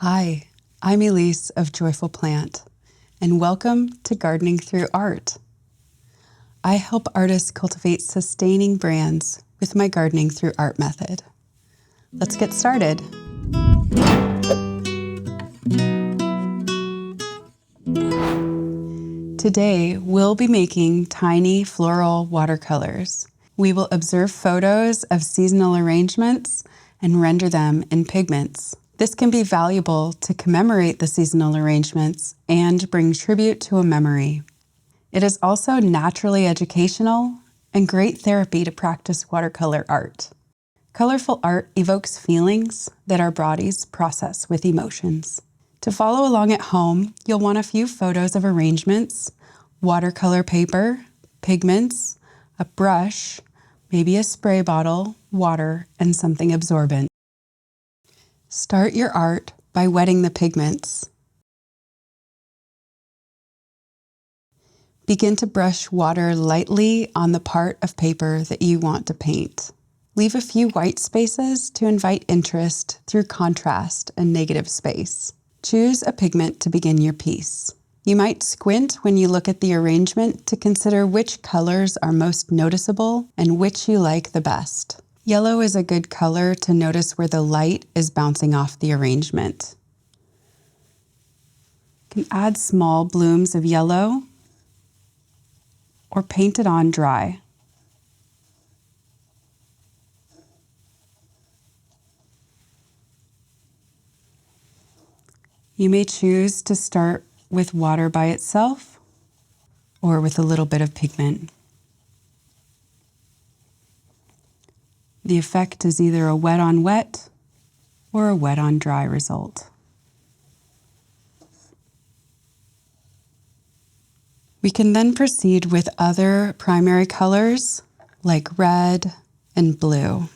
Hi, I'm Elise of Joyful Plant, and welcome to Gardening Through Art. I help artists cultivate sustaining brands with my Gardening Through Art method. Let's get started. Today, we'll be making tiny floral watercolors. We will observe photos of seasonal arrangements and render them in pigments. This can be valuable to commemorate the seasonal arrangements and bring tribute to a memory. It is also naturally educational and great therapy to practice watercolor art. Colorful art evokes feelings that our bodies process with emotions. To follow along at home, you'll want a few photos of arrangements, watercolor paper, pigments, a brush, maybe a spray bottle, water, and something absorbent. Start your art by wetting the pigments. Begin to brush water lightly on the part of paper that you want to paint. Leave a few white spaces to invite interest through contrast and negative space. Choose a pigment to begin your piece. You might squint when you look at the arrangement to consider which colors are most noticeable and which you like the best. Yellow is a good color to notice where the light is bouncing off the arrangement. You can add small blooms of yellow or paint it on dry. You may choose to start with water by itself or with a little bit of pigment. The effect is either a wet on wet or a wet on dry result. We can then proceed with other primary colors like red and blue.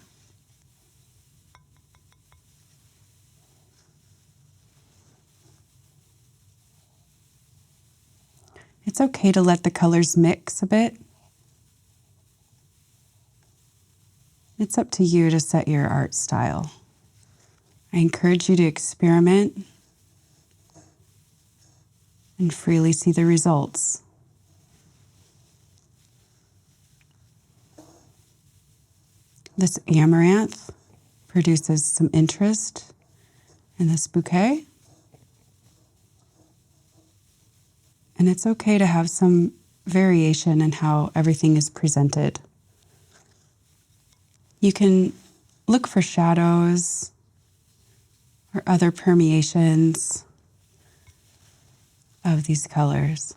It's okay to let the colors mix a bit. It's up to you to set your art style. I encourage you to experiment and freely see the results. This amaranth produces some interest in this bouquet. And it's okay to have some variation in how everything is presented. You can look for shadows or other permeations of these colors.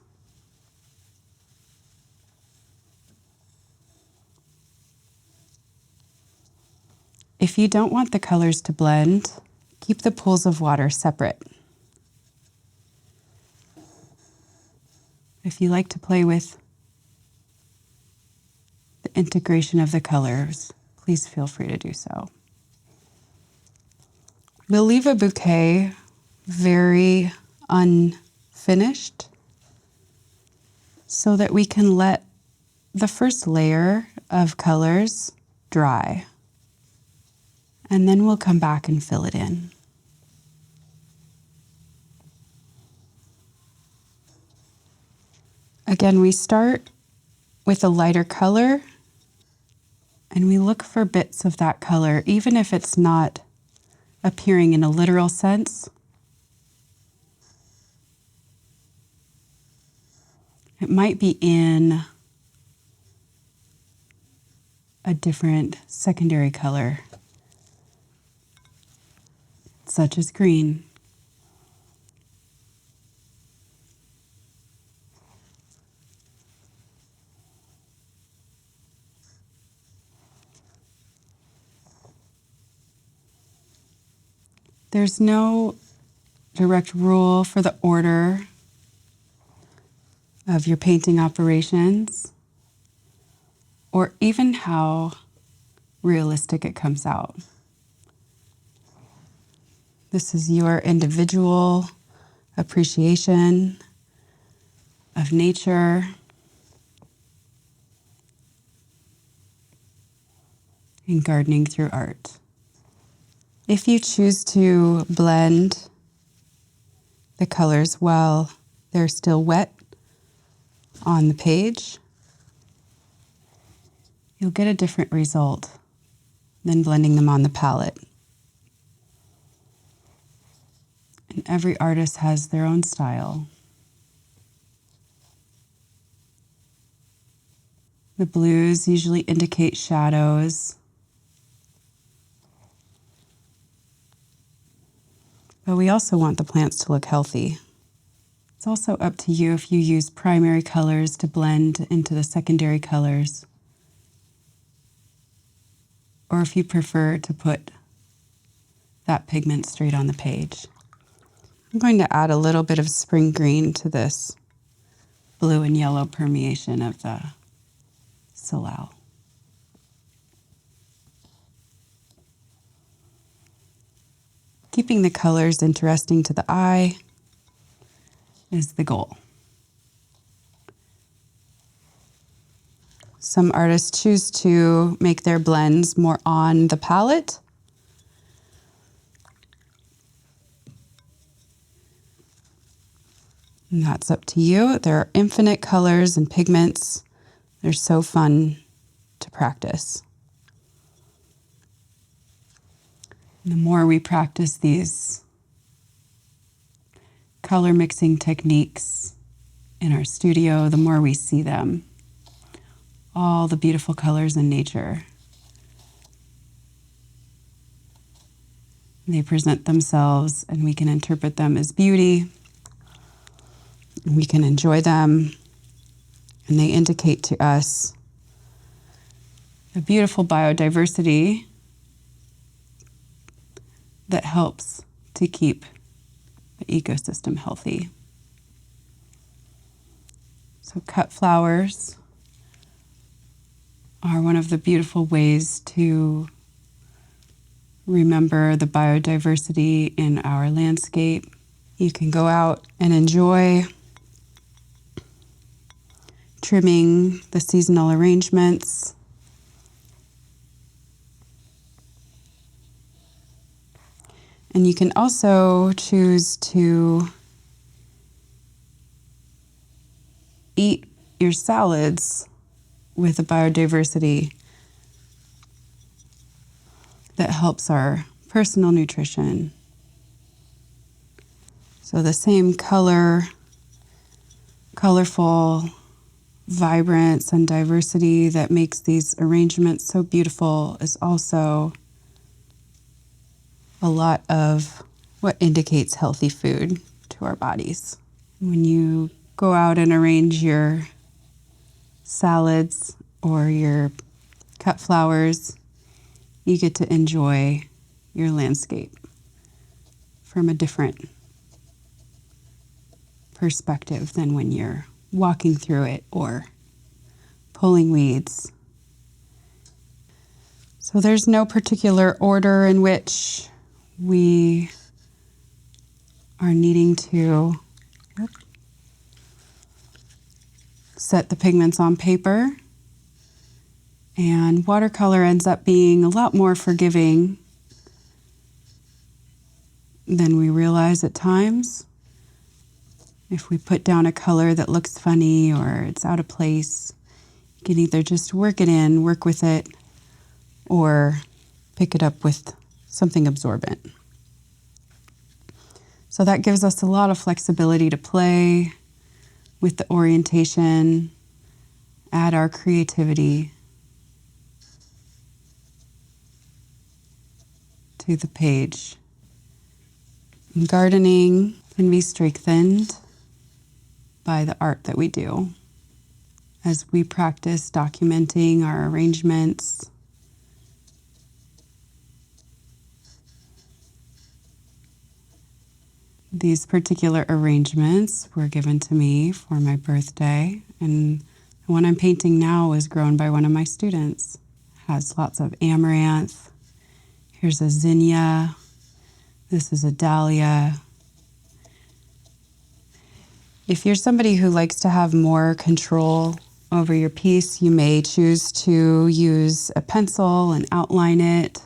If you don't want the colors to blend, keep the pools of water separate. If you like to play with the integration of the colors, please feel free to do so. We'll leave a bouquet very unfinished so that we can let the first layer of colors dry. And then we'll come back and fill it in. Again, we start with a lighter color and we look for bits of that color, even if it's not appearing in a literal sense. It might be in a different secondary color, such as green. There's no direct rule for the order of your painting operations, or even how realistic it comes out. This is your individual appreciation of nature and gardening through art. If you choose to blend the colors while they're still wet on the page, you'll get a different result than blending them on the palette. And every artist has their own style. The blues usually indicate shadows, but we also want the plants to look healthy. It's also up to you if you use primary colors to blend into the secondary colors, or if you prefer to put that pigment straight on the page. I'm going to add a little bit of spring green to this blue and yellow permeation of the Soleil. Keeping the colors interesting to the eye is the goal. Some artists choose to make their blends more on the palette. And that's up to you. There are infinite colors and pigments. They're so fun to practice. And the more we practice these color mixing techniques in our studio, the more we see them. All the beautiful colors in nature. They present themselves and we can interpret them as beauty. We can enjoy them, and they indicate to us a beautiful biodiversity that helps to keep the ecosystem healthy. So cut flowers are one of the beautiful ways to remember the biodiversity in our landscape. You can go out and enjoy trimming the seasonal arrangements. And you can also choose to eat your salads with a biodiversity that helps our personal nutrition. So the same colorful vibrance and diversity that makes these arrangements so beautiful is also a lot of what indicates healthy food to our bodies. When you go out and arrange your salads or your cut flowers, you get to enjoy your landscape from a different perspective than when you're walking through it or pulling weeds. So there's no particular order in which we are needing to set the pigments on paper. And watercolor ends up being a lot more forgiving than we realize at times. If we put down a color that looks funny or it's out of place, you can either just work it in, work with it, or pick it up with something absorbent. So that gives us a lot of flexibility to play with the orientation, add our creativity to the page. And gardening can be strengthened by the art that we do as we practice documenting our arrangements. These particular arrangements were given to me for my birthday, and the one I'm painting now was grown by one of my students. It has lots of amaranth. Here's a zinnia. This is a dahlia. If you're somebody who likes to have more control over your piece, you may choose to use a pencil and outline it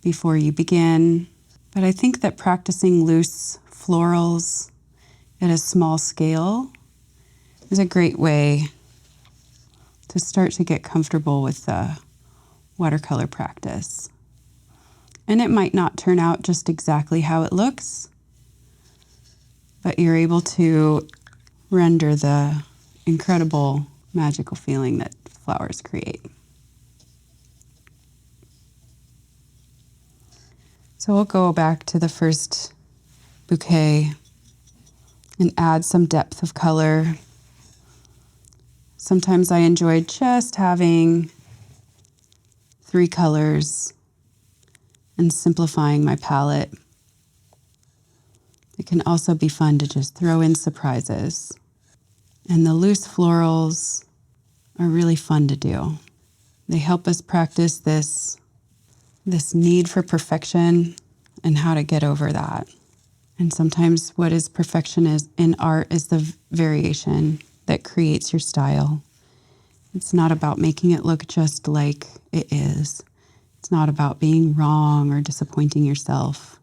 before you begin. But I think that practicing loose florals at a small scale is a great way to start to get comfortable with the watercolor practice. And it might not turn out just exactly how it looks, but you're able to render the incredible magical feeling that flowers create. So we'll go back to the first bouquet and add some depth of color. Sometimes I enjoy just having 3 colors and simplifying my palette. It can also be fun to just throw in surprises. And the loose florals are really fun to do. They help us practice this need for perfection and how to get over that. And sometimes what is perfection is in art is the variation that creates your style. It's not about making it look just like it is. It's not about being wrong or disappointing yourself.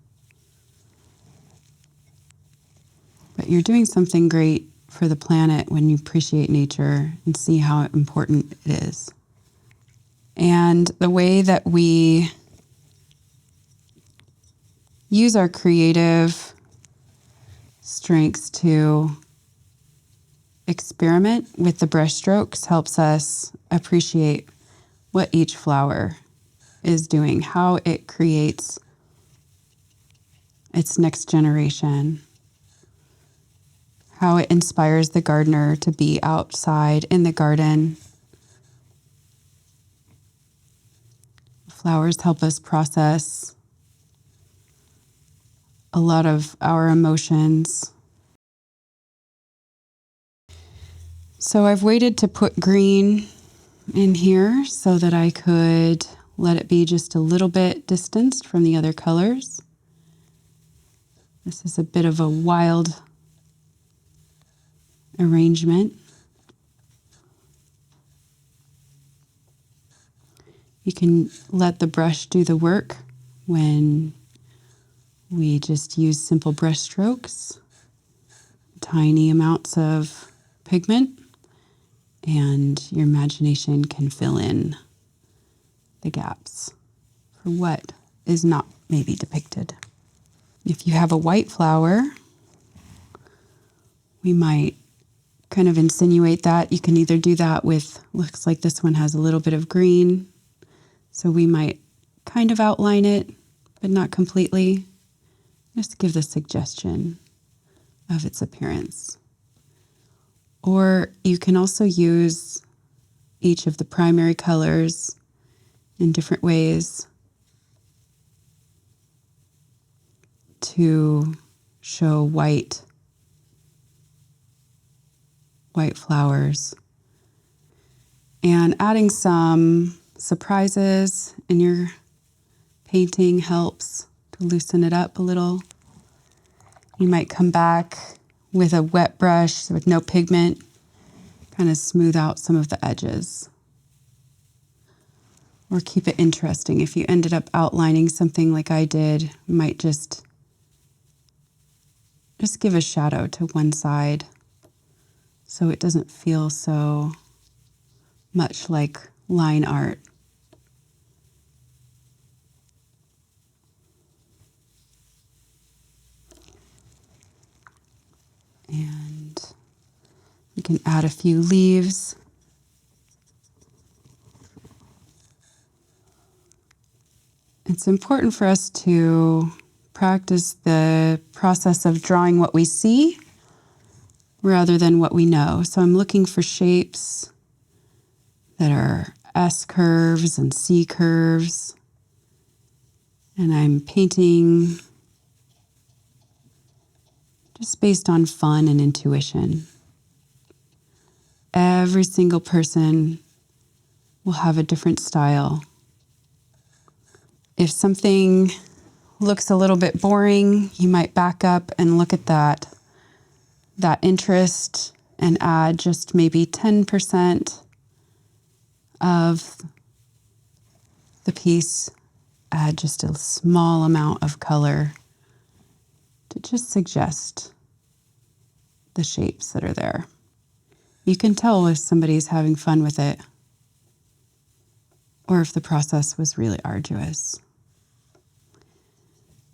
But you're doing something great for the planet when you appreciate nature and see how important it is. And the way that we use our creative strengths to experiment with the brush strokes helps us appreciate what each flower is doing, how it creates its next generation, how it inspires the gardener to be outside in the garden. Flowers help us process a lot of our emotions. So I've waited to put green in here so that I could let it be just a little bit distanced from the other colors. This is a bit of a wild arrangement. You can let the brush do the work when we just use simple brush strokes, tiny amounts of pigment, and your imagination can fill in the gaps for what is not maybe depicted. If you have a white flower, we might kind of insinuate that. You can either do that with, looks like this one has a little bit of green, so we might kind of outline it, but not completely. Just give the suggestion of its appearance. Or you can also use each of the primary colors in different ways to show white flowers. And adding some surprises in your painting helps to loosen it up a little. You might come back with a wet brush with no pigment, kind of smooth out some of the edges. Or keep it interesting. If you ended up outlining something like I did, you might just give a shadow to one side so it doesn't feel so much like line art. And you can add a few leaves. It's important for us to practice the process of drawing what we see rather than what we know. So I'm looking for shapes that are S curves and C curves. And I'm painting just based on fun and intuition. Every single person will have a different style. If something looks a little bit boring, you might back up and look at that interest and add just maybe 10% of the piece. Add just a small amount of color to just suggest the shapes that are there. You can tell if somebody's having fun with it or if the process was really arduous.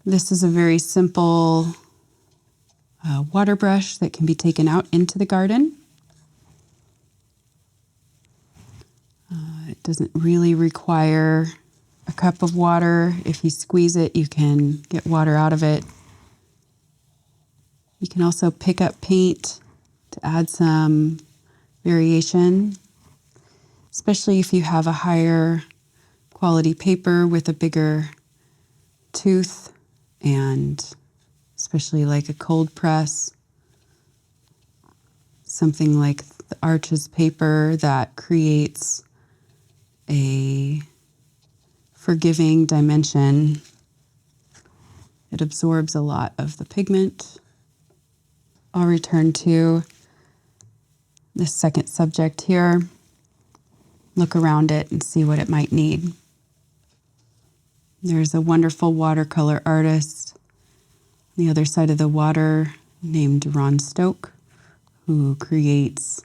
This is a very simple water brush that can be taken out into the garden. It doesn't really require a cup of water. If you squeeze it, you can get water out of it. You can also pick up paint to add some variation, especially if you have a higher quality paper with a bigger tooth, and especially like a cold press, something like the Arches paper that creates a forgiving dimension. It absorbs a lot of the pigment. I'll return to this second subject here, look around it and see what it might need. There's a wonderful watercolor artist on the other side of the water named Ron Stoke, who creates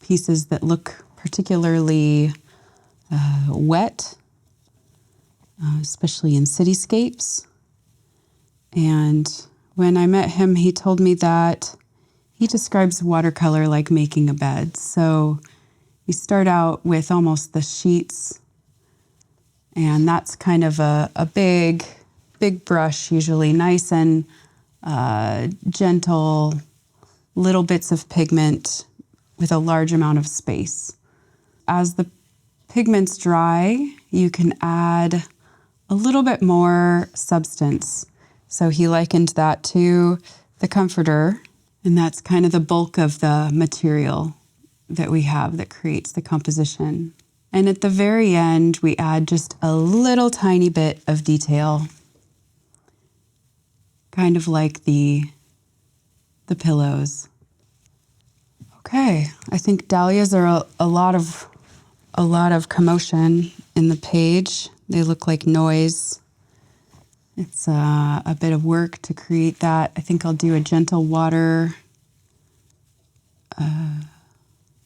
pieces that look particularly wet, especially in cityscapes. And when I met him, he told me that he describes watercolor like making a bed. So you start out with almost the sheets, and that's kind of a big brush, usually nice and gentle, little bits of pigment with a large amount of space. As the pigments dry, you can add a little bit more substance. So he likened that to the comforter, and that's kind of the bulk of the material that we have that creates the composition. And at the very end, we add just a little tiny bit of detail, kind of like the pillows. Okay, I think dahlias are a lot of commotion in the page. They look like noise. It's a bit of work to create that. I think I'll do a gentle water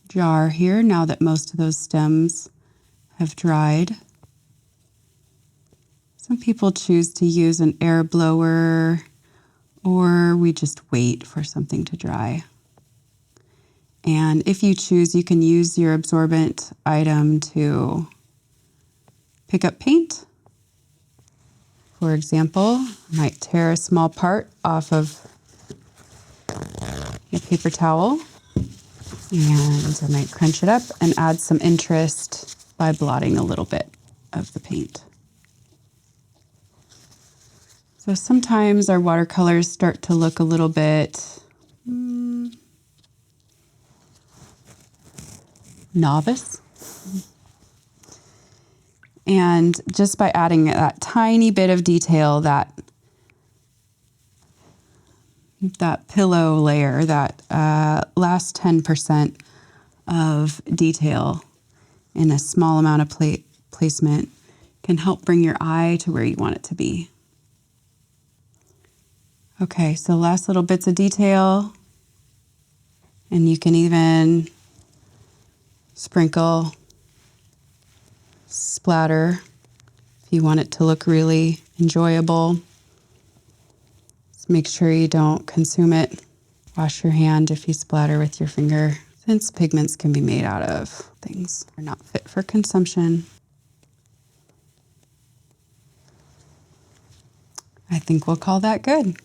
jar here now that most of those stems have dried. Some people choose to use an air blower, or we just wait for something to dry. And if you choose, you can use your absorbent item to pick up paint. For example, I might tear a small part off of a paper towel, and I might crunch it up and add some interest by blotting a little bit of the paint. So sometimes our watercolors start to look a little bit novice. And just by adding that tiny bit of detail, that pillow layer, that last 10% of detail in a small amount of placement can help bring your eye to where you want it to be. Okay, so last little bits of detail, and you can even sprinkle, splatter if you want it to look really enjoyable. Just make sure you don't consume it. Wash your hand if you splatter with your finger, since pigments can be made out of things that are not fit for consumption. I think we'll call that good.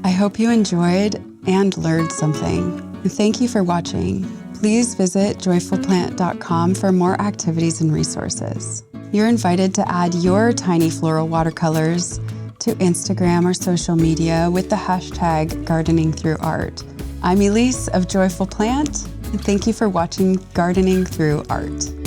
I hope you enjoyed and learned something. Thank you for watching. Please visit joyfulplant.com for more activities and resources. You're invited to add your tiny floral watercolors to Instagram or social media with the hashtag Gardening Through Art. I'm Elise of Joyful Plant, and thank you for watching Gardening Through Art.